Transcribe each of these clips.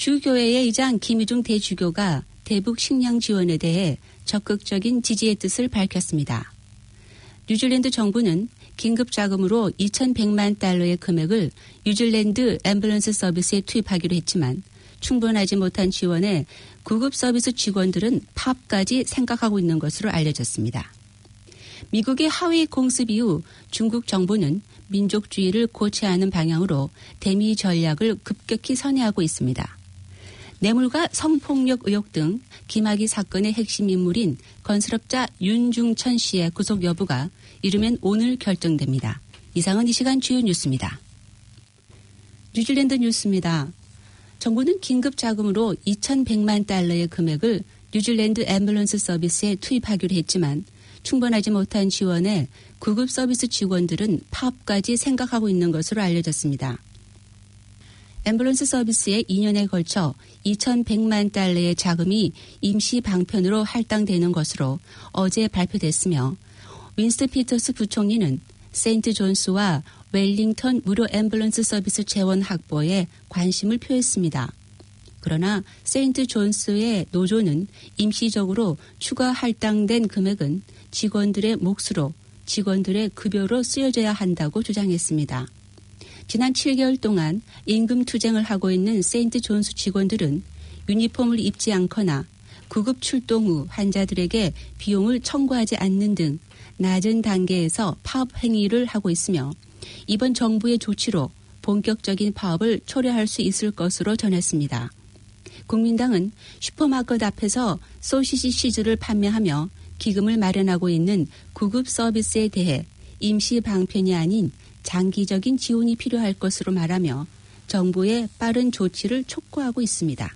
주교회의 의장 김희중 대주교가 대북 식량 지원에 대해 적극적인 지지의 뜻을 밝혔습니다. 뉴질랜드 정부는 긴급 자금으로 2,100만 달러의 금액을 뉴질랜드 앰뷸런스 서비스에 투입하기로 했지만 충분하지 못한 지원에 구급 서비스 직원들은 파업까지 생각하고 있는 것으로 알려졌습니다. 미국의 하위 공습 이후 중국 정부는 민족주의를 고취하는 방향으로 대미 전략을 급격히 선회하고 있습니다. 뇌물과 성폭력 의혹 등 김학의 사건의 핵심 인물인 건설업자 윤중천 씨의 구속 여부가 이르면 오늘 결정됩니다. 이상은 이 시간 주요 뉴스입니다. 뉴질랜드 뉴스입니다. 정부는 긴급 자금으로 2,100만 달러의 금액을 뉴질랜드 앰뷸런스 서비스에 투입하기로 했지만 충분하지 못한 지원에 구급 서비스 직원들은 파업까지 생각하고 있는 것으로 알려졌습니다. 앰뷸런스 서비스에 2년에 걸쳐 2,100만 달러의 자금이 임시 방편으로 할당되는 것으로 어제 발표됐으며 윈스턴 피터스 부총리는 세인트 존스와 웰링턴 무료 앰뷸런스 서비스 재원 확보에 관심을 표했습니다. 그러나 세인트 존스의 노조는 임시적으로 추가 할당된 금액은 직원들의 몫으로 직원들의 급여로 쓰여져야 한다고 주장했습니다. 지난 7개월 동안 임금 투쟁을 하고 있는 세인트 존스 직원들은 유니폼을 입지 않거나 구급 출동 후 환자들에게 비용을 청구하지 않는 등 낮은 단계에서 파업 행위를 하고 있으며 이번 정부의 조치로 본격적인 파업을 초래할 수 있을 것으로 전했습니다. 국민당은 슈퍼마켓 앞에서 소시지 치즈를 판매하며 기금을 마련하고 있는 구급 서비스에 대해 임시 방편이 아닌 장기적인 지원이 필요할 것으로 말하며 정부의 빠른 조치를 촉구하고 있습니다.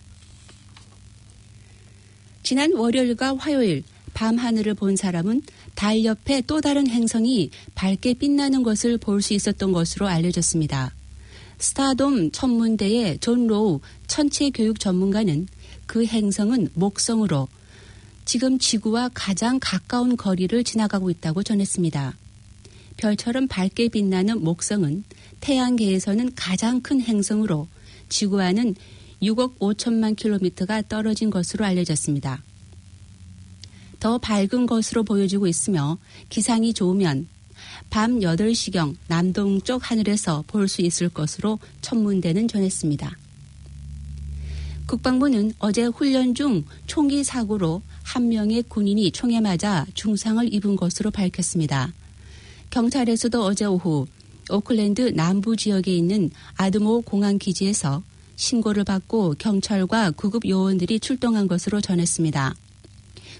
지난 월요일과 화요일 밤하늘을 본 사람은 달 옆에 또 다른 행성이 밝게 빛나는 것을 볼 수 있었던 것으로 알려졌습니다. 스타돔 천문대의 존 로우 천체 교육 전문가는 그 행성은 목성으로 지금 지구와 가장 가까운 거리를 지나가고 있다고 전했습니다. 별처럼 밝게 빛나는 목성은 태양계에서는 가장 큰 행성으로 지구와는 6억 5천만 킬로미터가 떨어진 것으로 알려졌습니다. 더 밝은 것으로 보여지고 있으며 기상이 좋으면 밤 8시경 남동쪽 하늘에서 볼 수 있을 것으로 천문대는 전했습니다. 국방부는 어제 훈련 중 총기 사고로 한 명의 군인이 총에 맞아 중상을 입은 것으로 밝혔습니다. 경찰에서도 어제 오후 오클랜드 남부 지역에 있는 아드모 공항 기지에서 신고를 받고 경찰과 구급 요원들이 출동한 것으로 전했습니다.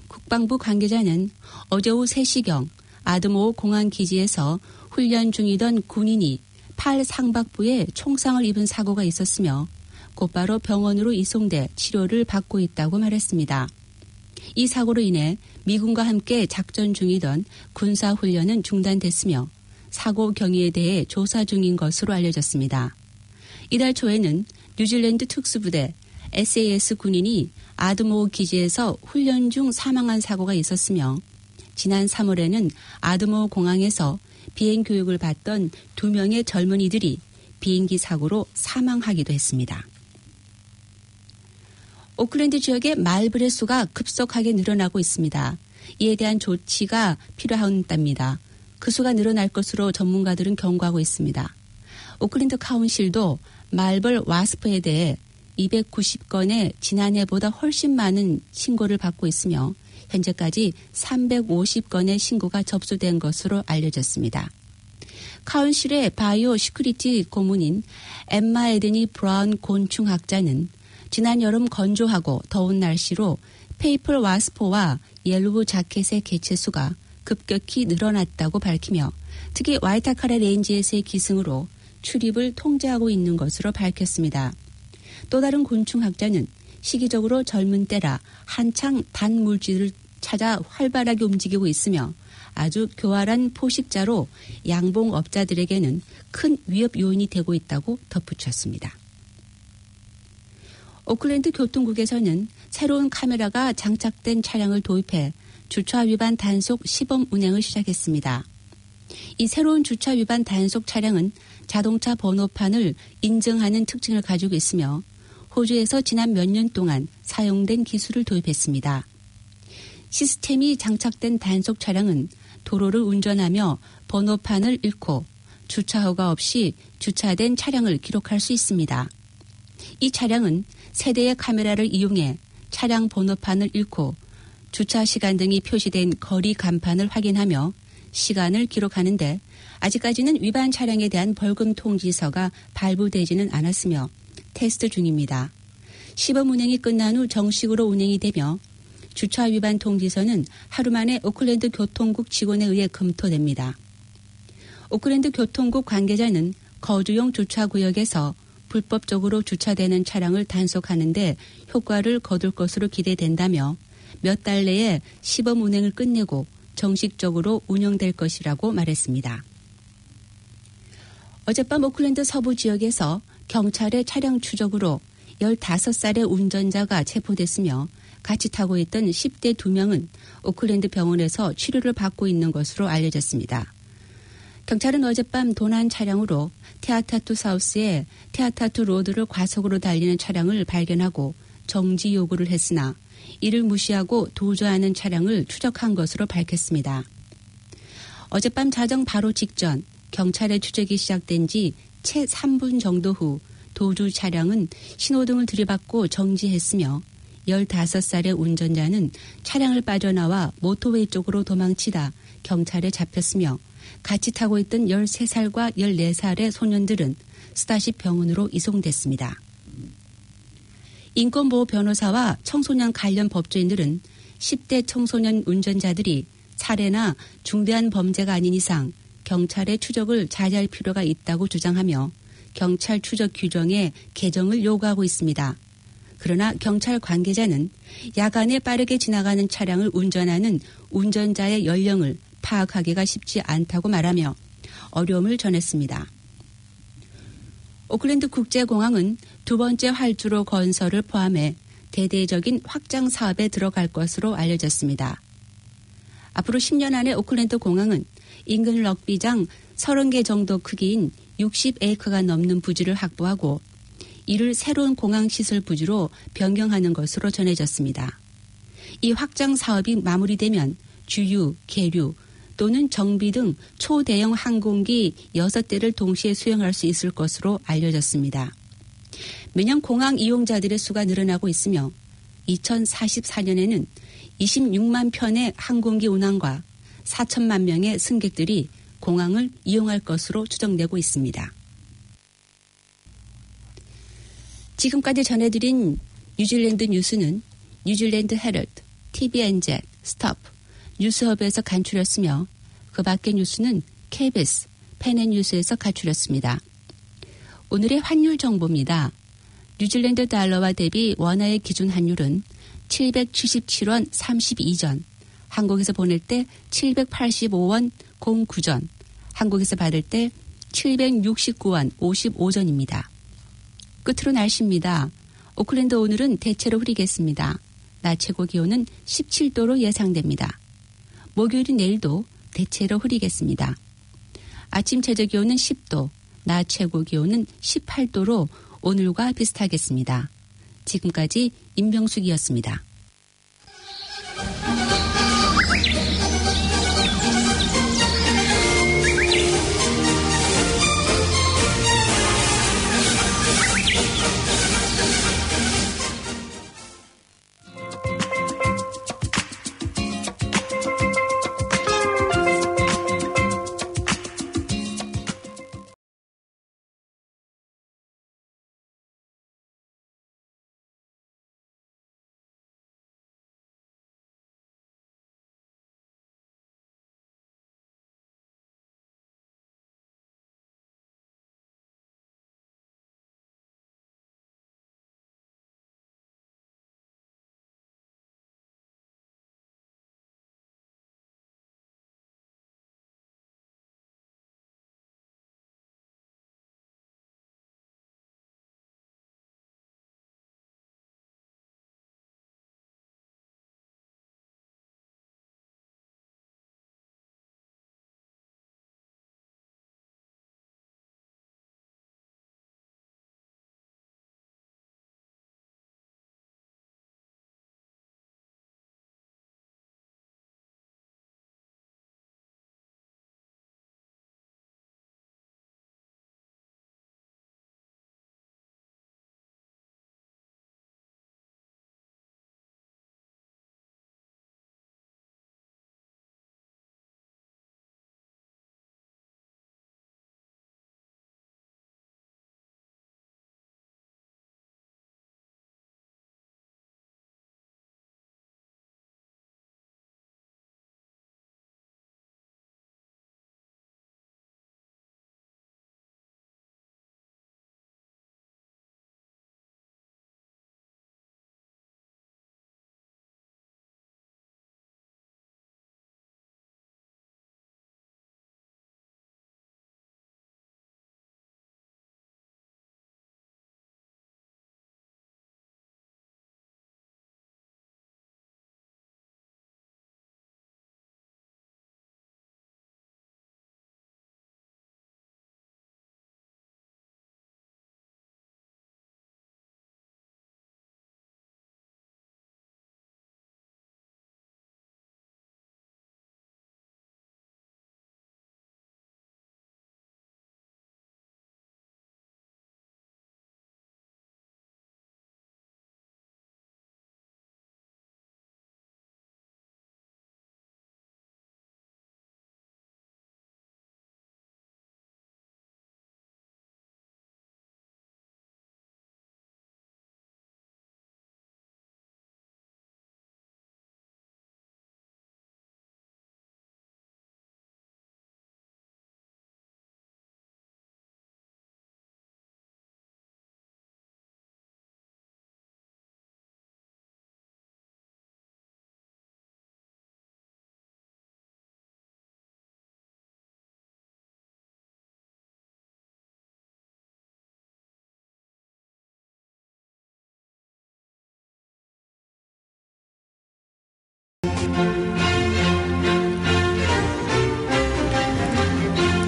국방부 관계자는 어제 오후 3시경 아드모 공항 기지에서 훈련 중이던 군인이 팔 상박부에 총상을 입은 사고가 있었으며 곧바로 병원으로 이송돼 치료를 받고 있다고 말했습니다. 이 사고로 인해 미군과 함께 작전 중이던 군사훈련은 중단됐으며 사고 경위에 대해 조사 중인 것으로 알려졌습니다. 이달 초에는 뉴질랜드 특수부대 SAS 군인이 아드모 기지에서 훈련 중 사망한 사고가 있었으며 지난 3월에는 아드모 공항에서 비행 교육을 받던 2명의 젊은이들이 비행기 사고로 사망하기도 했습니다. 오클랜드 지역의 말벌의 수가 급속하게 늘어나고 있습니다. 이에 대한 조치가 필요하답니다. 그 수가 늘어날 것으로 전문가들은 경고하고 있습니다. 오클랜드 카운실도 말벌 와스프에 대해 290건의 지난해보다 훨씬 많은 신고를 받고 있으며 현재까지 350건의 신고가 접수된 것으로 알려졌습니다. 카운실의 바이오 시큐리티 고문인 엠마 에드니 브라운 곤충학자는 지난 여름 건조하고 더운 날씨로 페이플 와스포와 옐로우 자켓의 개체 수가 급격히 늘어났다고 밝히며 특히 와이타카라 레인지에서의 기승으로 출입을 통제하고 있는 것으로 밝혔습니다. 또 다른 곤충학자는 시기적으로 젊은 때라 한창 단물질을 찾아 활발하게 움직이고 있으며 아주 교활한 포식자로 양봉업자들에게는 큰 위협 요인이 되고 있다고 덧붙였습니다. 오클랜드 교통국에서는 새로운 카메라가 장착된 차량을 도입해 주차 위반 단속 시범 운행을 시작했습니다. 이 새로운 주차 위반 단속 차량은 자동차 번호판을 인증하는 특징을 가지고 있으며 호주에서 지난 몇 년 동안 사용된 기술을 도입했습니다. 시스템이 장착된 단속 차량은 도로를 운전하며 번호판을 읽고 주차 허가 없이 주차된 차량을 기록할 수 있습니다. 이 차량은 세 대의 카메라를 이용해 차량 번호판을 읽고 주차 시간 등이 표시된 거리 간판을 확인하며 시간을 기록하는데 아직까지는 위반 차량에 대한 벌금 통지서가 발부되지는 않았으며 테스트 중입니다. 시범 운행이 끝난 후 정식으로 운행이 되며 주차 위반 통지서는 하루 만에 오클랜드 교통국 직원에 의해 검토됩니다. 오클랜드 교통국 관계자는 거주용 주차구역에서 불법적으로 주차되는 차량을 단속하는 데 효과를 거둘 것으로 기대된다며 몇 달 내에 시범 운행을 끝내고 정식적으로 운영될 것이라고 말했습니다. 어젯밤 오클랜드 서부 지역에서 경찰의 차량 추적으로 15살의 운전자가 체포됐으며 같이 타고 있던 10대 2명은 오클랜드 병원에서 치료를 받고 있는 것으로 알려졌습니다. 경찰은 어젯밤 도난 차량으로 테아타투 사우스의 테아타투 로드를 과속으로 달리는 차량을 발견하고 정지 요구를 했으나 이를 무시하고 도주하는 차량을 추적한 것으로 밝혔습니다. 어젯밤 자정 바로 직전 경찰의 추적이 시작된 지 채 3분 정도 후 도주 차량은 신호등을 들이받고 정지했으며 15살의 운전자는 차량을 빠져나와 모터웨이 쪽으로 도망치다 경찰에 잡혔으며 같이 타고 있던 13살과 14살의 소년들은 스타시 병원으로 이송됐습니다. 인권보호 변호사와 청소년 관련 법조인들은 10대 청소년 운전자들이 살해나 중대한 범죄가 아닌 이상 경찰의 추적을 자제할 필요가 있다고 주장하며 경찰 추적 규정의 개정을 요구하고 있습니다. 그러나 경찰 관계자는 야간에 빠르게 지나가는 차량을 운전하는 운전자의 연령을 파악하기가 쉽지 않다고 말하며 어려움을 전했습니다. 오클랜드 국제공항은 두 번째 활주로 건설을 포함해 대대적인 확장 사업에 들어갈 것으로 알려졌습니다. 앞으로 10년 안에 오클랜드 공항은 인근 럭비장 30개 정도 크기인 60에이커가 넘는 부지를 확보하고 이를 새로운 공항시설 부지로 변경하는 것으로 전해졌습니다. 이 확장 사업이 마무리되면 주유, 계류 또는 정비 등 초대형 항공기 6대를 동시에 수용할 수 있을 것으로 알려졌습니다. 매년 공항 이용자들의 수가 늘어나고 있으며 2044년에는 26만 편의 항공기 운항과 4천만 명의 승객들이 공항을 이용할 것으로 추정되고 있습니다. 지금까지 전해드린 뉴질랜드 뉴스는 뉴질랜드 헤럴드, TVNZ, 스톱, 뉴스허브에서 간추렸으며 그 밖의 뉴스는 KBS, 펜앤뉴스에서 간추렸습니다. 오늘의 환율 정보입니다. 뉴질랜드 달러와 대비 원화의 기준 환율은 777원 32전, 한국에서 보낼 때 785원 09전, 한국에서 받을 때 769원 55전입니다. 끝으로 날씨입니다. 오클랜드 오늘은 대체로 흐리겠습니다. 낮 최고 기온은 17도로 예상됩니다. 목요일인 내일도 대체로 흐리겠습니다. 아침 최저 기온은 10도, 낮 최고 기온은 18도로 오늘과 비슷하겠습니다. 지금까지 임병숙이었습니다.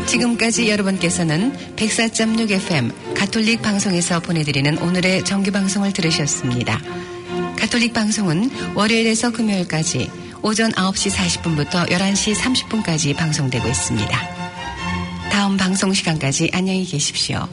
지금까지 여러분께서는 104.6 FM 가톨릭 방송에서 보내드리는 오늘의 정규방송을 들으셨습니다. 가톨릭 방송은 월요일에서 금요일까지 오전 9시 40분부터 11시 30분까지 방송되고 있습니다. 다음 방송 시간까지 안녕히 계십시오.